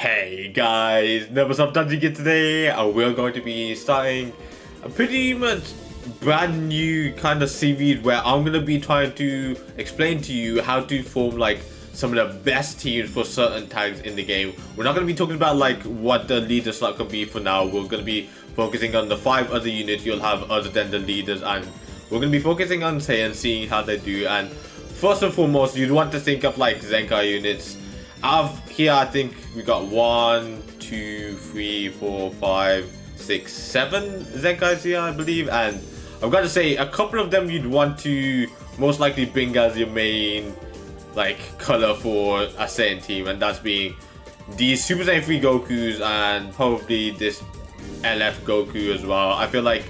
Hey guys, never stop touching it today. We're going to be starting a pretty much brand new kind of series where I'm going to be trying to explain to you how to form like some of the best teams for certain tags in the game. We're not going to be talking about like what the leader slot could be for now. We're going to be focusing on the 5 other units you'll have other than the leaders, and we're going to be focusing on Saiyan, seeing how they do. And first and foremost, you'd want to think of like Zenkai units. Here I think we got 1, 2, 3, 4, 5, 6, 7 Zenkais here, I believe, and I've got to say a couple of them you'd want to most likely bring as your main like color for a Saiyan team, and that's being these Super Saiyan 3 Gokus and probably this LF Goku as well. I feel like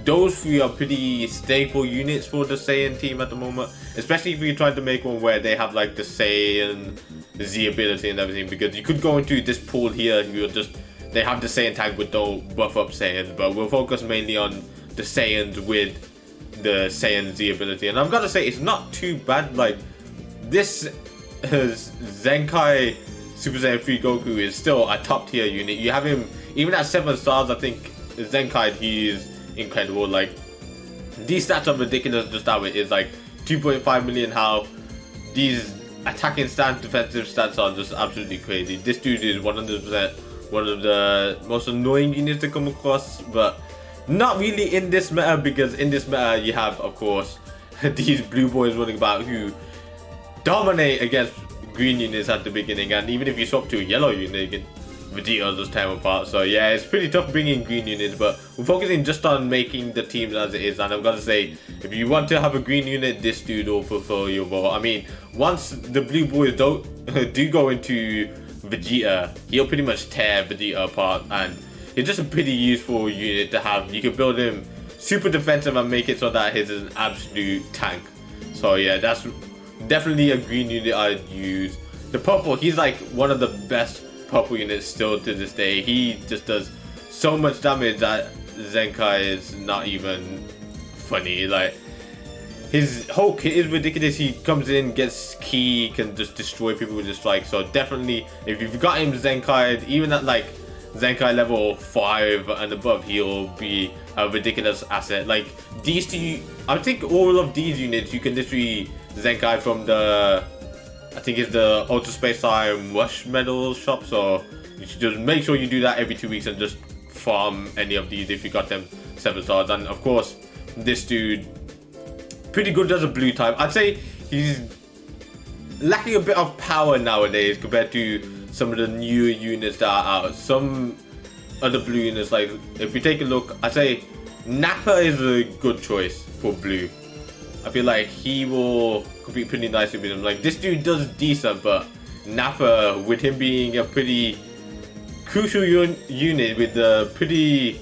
those 3 are pretty staple units for the Saiyan team at the moment, especially if you're trying to make one where they have like the Saiyan Z ability and everything, because you could go into this pool here and they have the Saiyan tag with no buff up Saiyans, but we'll focus mainly on the Saiyans with the Saiyan Z ability. And I've got to say, it's not too bad. Like, this Zenkai Super Saiyan 3 Goku is still a top tier unit. You have him even at 7 stars. I think Zenkai, he is incredible. Like, these stats are ridiculous. Just how it is, like 2.5 million health. These attacking stance, defensive stats are just absolutely crazy. This dude is 100% one of the most annoying units to come across, but not really in this meta, because in this meta you have, of course, these blue boys running about who dominate against green units at the beginning, and even if you swap to a yellow unit, you can Vegeta just tear them apart. So yeah, it's pretty tough bringing green units, but we're focusing just on making the teams as it is. And I've got to say, if you want to have a green unit, this dude will fulfill your role. I mean, once the blue boys do go into Vegeta, he'll pretty much tear Vegeta apart, and he's just a pretty useful unit to have. You can build him super defensive and make it so that he's an absolute tank. So yeah, that's definitely a green unit I'd use. The purple, he's like one of the best purple units still to this day. He just does so much damage that Zenkai is not even funny. Like, his whole kit is ridiculous. He comes in, gets key, can just destroy people with his strike. So definitely, if you've got him Zenkai, even at like Zenkai level 5 and above, he'll be a ridiculous asset. Like, these two, I think all of these units you can literally Zenkai from the, I think it's the Ultra Space Time Rush Medal shop. So you should just make sure you do that every 2 weeks and just farm any of these if you got them 7 stars. And of course, this dude, pretty good as a blue type. I'd say he's lacking a bit of power nowadays compared to some of the newer units that are out. Some other blue units, like if you take a look, I'd say Nappa is a good choice for blue. I feel like he will compete pretty nicely with him. Like, this dude does decent, but Nappa, with him being a pretty crucial unit with the pretty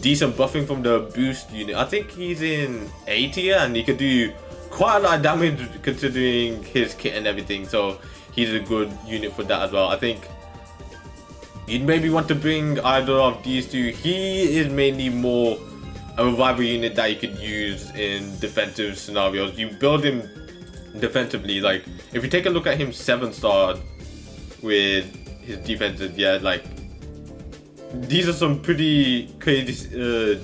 decent buffing from the boost unit, I think he's in A tier and he could do quite a lot of damage considering his kit and everything. So he's a good unit for that as well. I think you'd maybe want to bring either of these two. He is mainly more a revival unit that you could use in defensive scenarios. You build him defensively. Like, if you take a look at him 7-star with his defenses, yeah, like these are some pretty crazy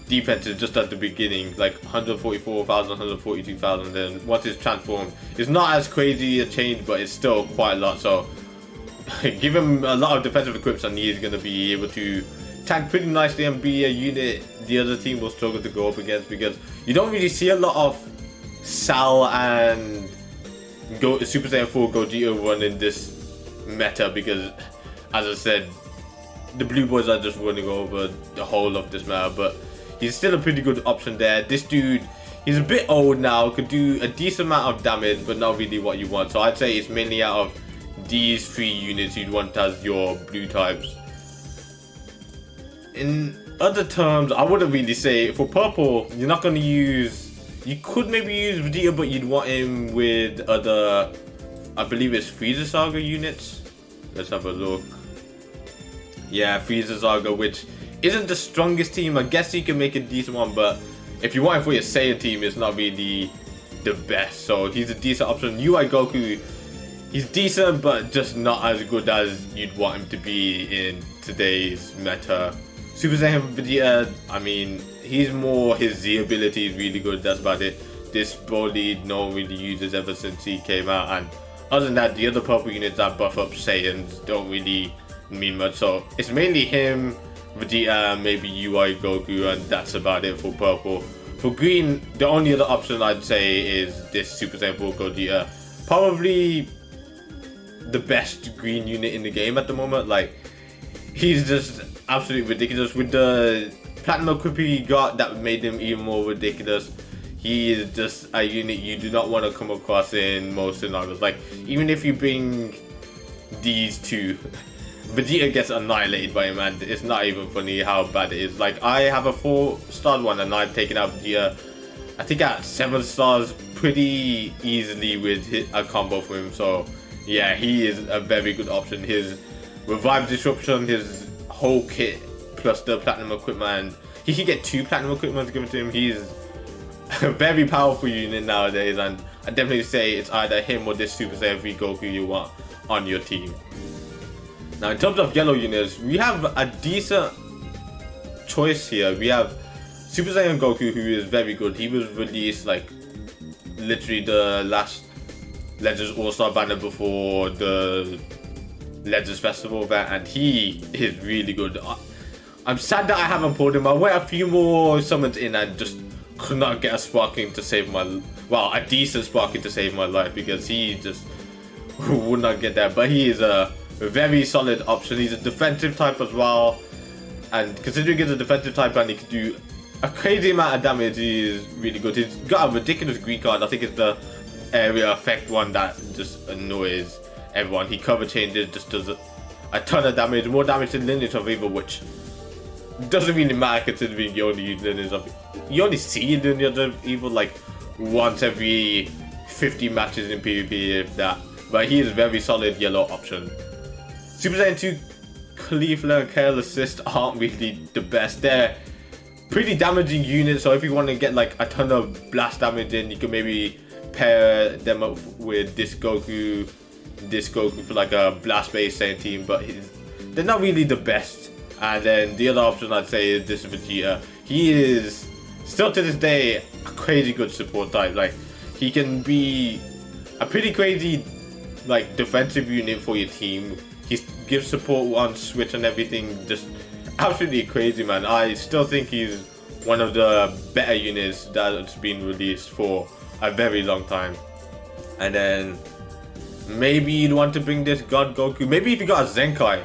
defenses just at the beginning, like 144,000, 142,000. Then once it's transformed, it's not as crazy a change, but it's still quite a lot. So give him a lot of defensive equips and he's going to be able to tank pretty nicely and be a unit the other team will struggle to go up against, because you don't really see a lot of Sal and Super Saiyan 4 Gogeta run in this meta, because as I said, the blue boys are just running over the whole of this meta. But he's still a pretty good option there. This dude, he's a bit old now, could do a decent amount of damage, but not really what you want. So I'd say it's mainly out of these 3 units you'd want as your blue types. In other terms, I wouldn't really say for purple, you're not going to use, you could maybe use Vegeta, but you'd want him with other, I believe it's Frieza Saga units. Let's have a look. Yeah, Frieza Saga, which isn't the strongest team. I guess you can make a decent one, but if you want it for your Saiyan team, it's not really the best. So he's a decent option. UI Goku, He's decent, but just not as good as you'd want him to be in today's meta. Super Saiyan Vegeta, I mean, he's more, his Z ability is really good, that's about it. This body no one really uses ever since he came out, and other than that, the other purple units that buff up Saiyans don't really mean much. So it's mainly him, Vegeta, maybe UI Goku, and that's about it for purple. For green, the only other option I'd say is this Super Saiyan 4 Gogeta. Probably the best green unit in the game at the moment. Like, he's just absolutely ridiculous with the platinum equip he got that made him even more ridiculous. He is just a unit you do not want to come across in most scenarios. Like, even if you bring these two, Vegeta gets annihilated by him, and it's not even funny how bad it is. Like, I have a 4-star one and I've taken out Vegeta, I think at 7 stars pretty easily with a combo for him. So yeah, he is a very good option. His revive disruption, his whole kit, plus the platinum equipment, he can get 2 platinum equipment given to him. He's a very powerful unit nowadays, and I definitely say it's either him or this Super Saiyan 3 Goku you want on your team. Now, in terms of yellow units, we have a decent choice here. We have Super Saiyan Goku, who is very good. He was released like literally the last Legends All-Star banner before the Legends Festival event, and he is really good. I'm sad that I haven't pulled him. I went a few more summons in and just could not get a sparking to save my, well, a decent sparking to save my life, because he just would not get there. But he is a very solid option. He's a defensive type as well, and considering he's a defensive type and he can do a crazy amount of damage, he is really good. He's got a ridiculous green card. I think it's the area effect one that just annoys everyone. He cover changes, just does a ton of damage, more damage than Lineage of Evil, which doesn't really matter considering you only use Lineage of Evil. You only see Lineage of Evil like once every 50 matches in PvP, if that. But he is a very solid yellow option. Super Saiyan 2 Cauliflower and Kale Assist aren't really the best. They're pretty damaging units, so if you want to get like a ton of blast damage in, you can maybe pair them up with this Goku for like a blast based Saiyan team, but they're not really the best. And then the other option I'd say is this Vegeta. He is still to this day a crazy good support type. Like, he can be a pretty crazy like defensive unit for your team. He gives support on switch and everything, just absolutely crazy, man. I still think he's one of the better units that's been released for a very long time. And then maybe you'd want to bring this God Goku. Maybe if you got a Zenkai,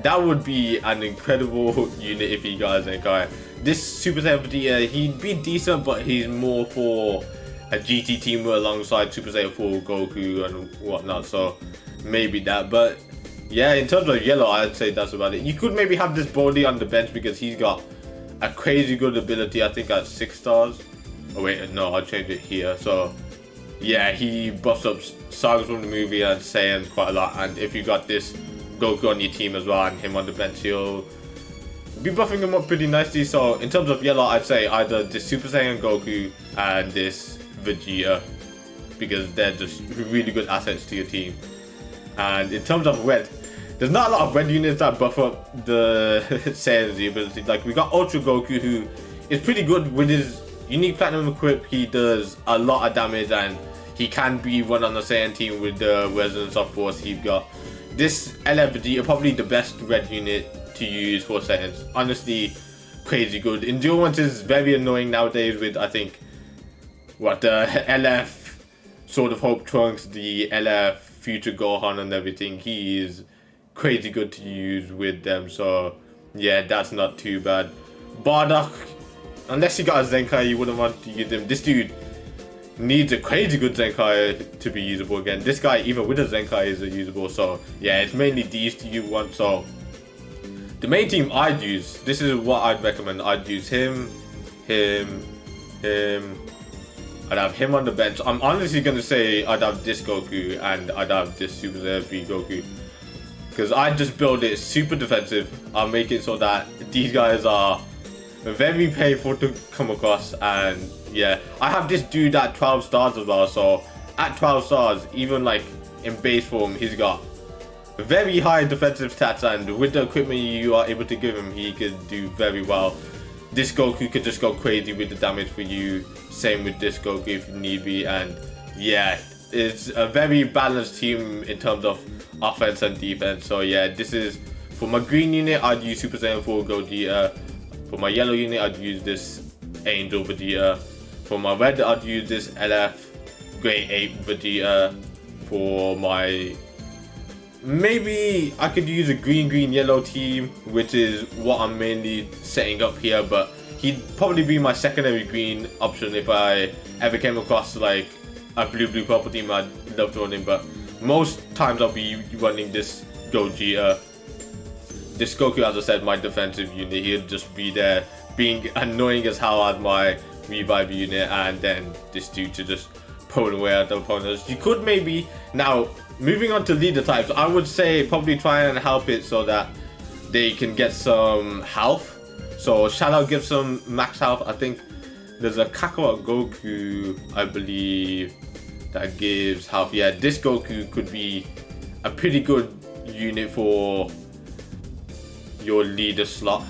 that would be an incredible unit if he got a Zenkai. This Super Saiyan Vegeta, he'd be decent, but he's more for a GT team alongside Super Saiyan 4 Goku and whatnot, so maybe that. But yeah, in terms of yellow, I'd say that's about it. You could maybe have this Bodhi on the bench because he's got a crazy good ability, I think at 6 stars. Oh wait, no, I'll change it here. So yeah, he buffs up Sagas from the movie and Saiyans quite a lot, and if you got this Goku on your team as well and him on the bench, you'll be buffing him up pretty nicely. So in terms of yellow, I'd say either this Super Saiyan Goku and this Vegeta, because they're just really good assets to your team. And in terms of red, there's not a lot of red units that buff up the Saiyan's ability. Like, we got Ultra Goku, who is pretty good with his unique platinum equip. He does a lot of damage and he can be run on the Saiyan team with the Resonance of Force he's got. This LF Vegeta, probably the best red unit to use for Saiyans. Honestly, crazy good. Endurance is very annoying nowadays with, I think, what, the LF Sword of Hope Trunks, the LF Future Gohan and everything. He is crazy good to use with them, so yeah, that's not too bad. Bardock, unless you got a Zenkai, you wouldn't want to use him. This dude needs a crazy good Zenkai to be usable again. This guy, even with a Zenkai, is usable, so yeah, it's mainly these two you want. So the main team I'd use, this is what I'd recommend. I'd use him. I'd have him on the bench. I'm honestly gonna say I'd have this Goku and I'd have this Super Saiyan 3 Goku, because I just build it super defensive. I'll make it so that these guys are very painful to come across, and yeah, I have this dude at 12 stars as well. So at 12 stars, even like in base form, he's got very high defensive stats, and with the equipment you are able to give him, he could do very well. This Goku could just go crazy with the damage for you. Same with this Goku if need be, and yeah, it's a very balanced team in terms of offense and defense. So yeah, this is for my green unit. I'd use Super Saiyan 4 Gogeta. For my yellow unit, I'd use this Angel Vegeta. For my red, I'd use this LF Grade 8 Vegeta. For my, maybe I could use a green yellow team, which is what I'm mainly setting up here, but he'd probably be my secondary green option if I ever came across like a blue purple team I'd love to run in. But most times I'll be running this Gogeta. This Goku, as I said, my defensive unit, he'll just be there being annoying as hell as my revive unit, and then this dude to just pull away at the opponents. You could maybe, now moving on to leader types, I would say probably try and help it so that they can get some health. So Shadow gives some max health. I think there's a Kakarot Goku, I believe, that gives health. Yeah, this Goku could be a pretty good unit for your leader slot.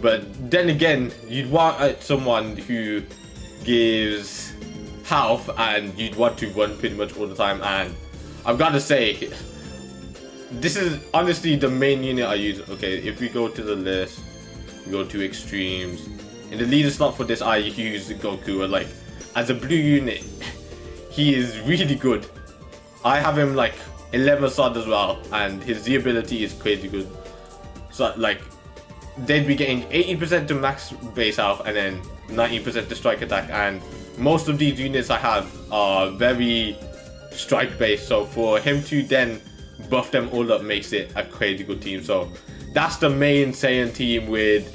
But then again, you'd want someone who gives health, and you'd want to run pretty much all the time. And I've got to say, this is honestly the main unit I use. Okay, if we go to the list, we go to extremes. In the leader slot for this, I use Goku. And like, as a blue unit, he is really good. I have him like 11 slot as well, and his Z ability is crazy good. So like, they'd be getting 80% to max base health and then 90% to strike attack, and most of these units I have are very strike based, so for him to then buff them all up makes it a crazy good team. So that's the main Saiyan team. With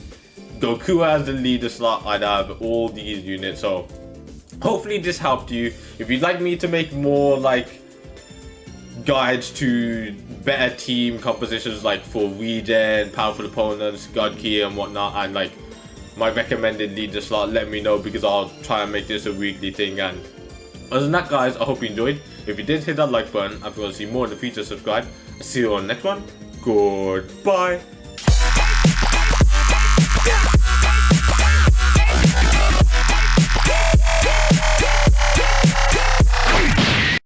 Goku as the leader slot, I'd have all these units. So hopefully this helped you. If you'd like me to make more like guides to better team compositions, like for regen, powerful opponents, God Key and whatnot, and like my recommended leader slot, let me know, because I'll try and make this a weekly thing. And other than that, guys, I hope you enjoyed. If you did, hit that like button. If you want to see more in the future, subscribe. I'll see you on the next one. Goodbye.